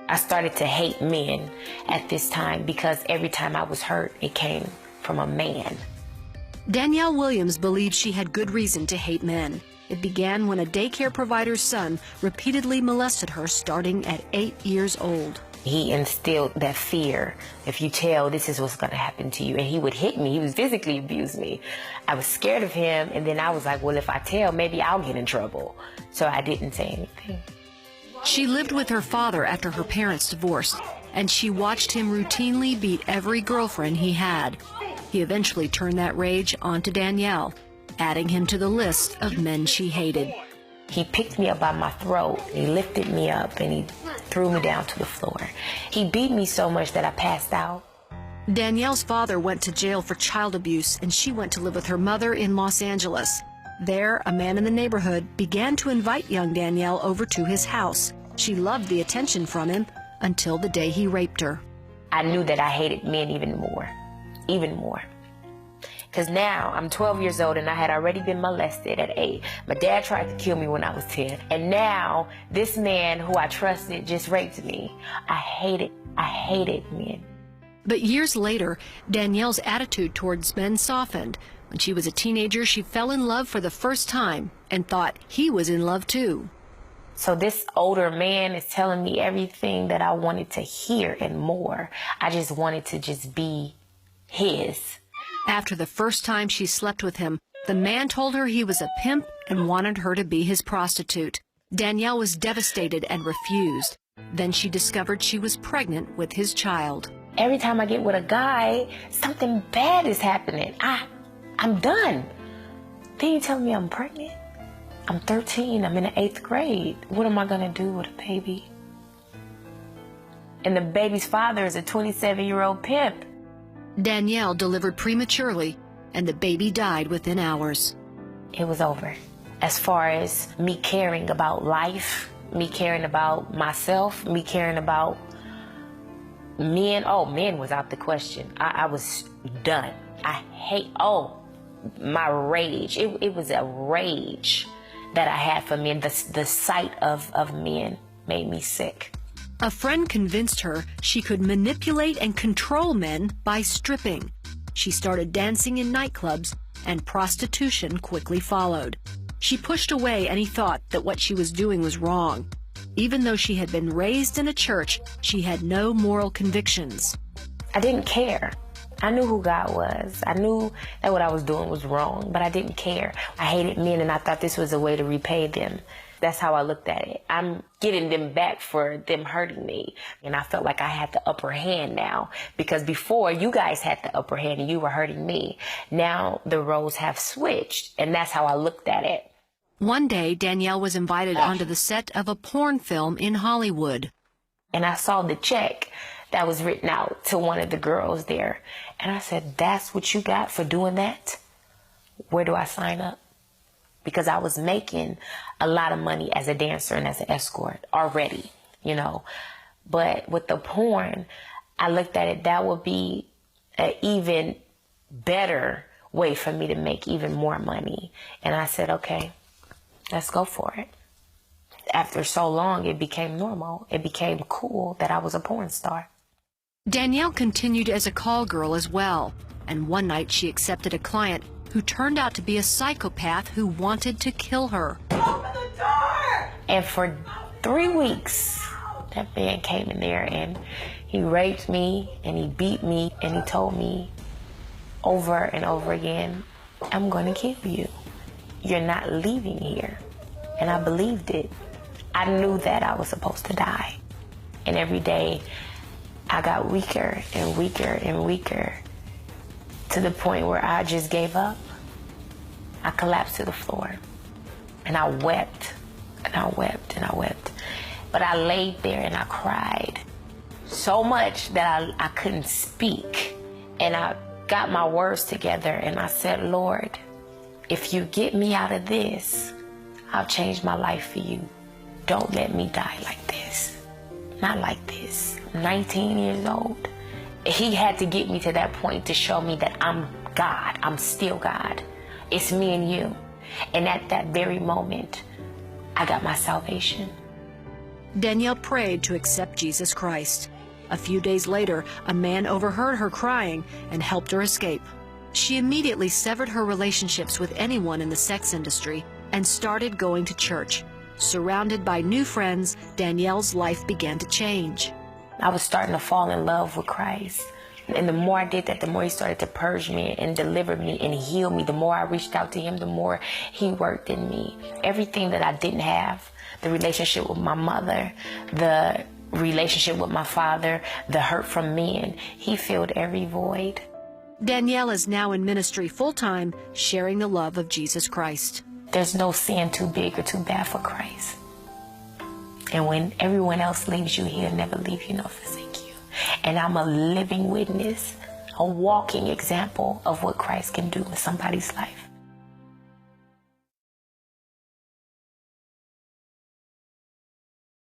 I started to hate men at this time because every time I was hurt, it came from a man. Danielle Williams believes she had good reason to hate men. It began when a daycare provider's son repeatedly molested her starting at 8 years old. He instilled that fear. If you tell, this is what's going to happen to you. And he would hit me. He would physically abuse me. I was scared of him. And then I was like, well, if I tell, maybe I'll get in trouble. So I didn't say anything. She lived with her father after her parents divorced, and she watched him routinely beat every girlfriend he had. He eventually turned that rage onto Danielle, adding him to the list of men she hated. He picked me up by my throat. He lifted me up and he threw me down to the floor. He beat me so much that I passed out. Danielle's father went to jail for child abuse, and she went to live with her mother in Los Angeles. There, a man in the neighborhood began to invite young Danielle over to his house. She loved the attention from him until the day he raped her. I knew that I hated men even more. Because now I'm 12 years old and I had already been molested at 8. My dad tried to kill me when I was 10. And now this man who I trusted just raped me. I hated men. But years later, Danielle's attitude towards men softened. When she was a teenager, she fell in love for the first time and thought he was in love too. So this older man is telling me everything that I wanted to hear and more. I just wanted to just be his. After the first time she slept with him, the man told her he was a pimp and wanted her to be his prostitute. Danielle was devastated and refused. Then she discovered she was pregnant with his child. Every time I get with a guy, something bad is happening. I'm done. Then you tell me I'm pregnant. I'm 13, I'm in the 8th grade. What am I gonna do with a baby? And the baby's father is a 27-year-old pimp. Danielle delivered prematurely, and the baby died within hours. It was over. As far as me caring about life, me caring about myself, me caring about men, men was out the question. I was done. My rage. It was a rage that I had for men. The sight of men made me sick. A friend convinced her she could manipulate and control men by stripping. She started dancing in nightclubs, and prostitution quickly followed. She pushed away any thought that what she was doing was wrong. Even though she had been raised in a church, she had no moral convictions. I didn't care. I knew who God was. I knew that what I was doing was wrong, but I didn't care. I hated men, and I thought this was a way to repay them. That's how I looked at it. I'm getting them back for them hurting me. And I felt like I had the upper hand now, because before you guys had the upper hand and you were hurting me. Now the roles have switched, and that's how I looked at it. One day, Danielle was invited onto the set of a porn film in Hollywood. And I saw the check that was written out to one of the girls there. And I said, that's what you got for doing that? Where do I sign up? Because I was making a lot of money as a dancer and as an escort already, But with the porn, I looked at it, that would be an even better way for me to make even more money. And I said, okay, let's go for it. After so long, it became normal. It became cool that I was a porn star. Danielle continued as a call girl as well. And one night she accepted a client who turned out to be a psychopath who wanted to kill her. Open the door! And for 3 weeks, that man came in there and he raped me and he beat me and he told me over and over again, I'm gonna kill you. You're not leaving here. And I believed it. I knew that I was supposed to die. And every day I got weaker and weaker and weaker, to the point where I just gave up. I collapsed to the floor and I wept and I wept and I wept. But I laid there and I cried so much that I couldn't speak. And I got my words together and I said, Lord, if you get me out of this, I'll change my life for you. Don't let me die like this. Not like this. I'm 19 years old. He had to get me to that point to show me that I'm God. I'm still God. It's me and you. And at that very moment, I got my salvation. Danielle prayed to accept Jesus Christ. A few days later, a man overheard her crying and helped her escape. She immediately severed her relationships with anyone in the sex industry and started going to church. Surrounded by new friends, Danielle's life began to change. I was starting to fall in love with Christ. And the more I did that, the more he started to purge me and deliver me and heal me. The more I reached out to him, the more he worked in me. Everything that I didn't have, the relationship with my mother, the relationship with my father, the hurt from men, he filled every void. Danielle is now in ministry full-time, sharing the love of Jesus Christ. There's no sin too big or too bad for Christ. And when everyone else leaves you, he'll never leave you nor forsake you. And I'm a living witness, a walking example of what Christ can do in somebody's life.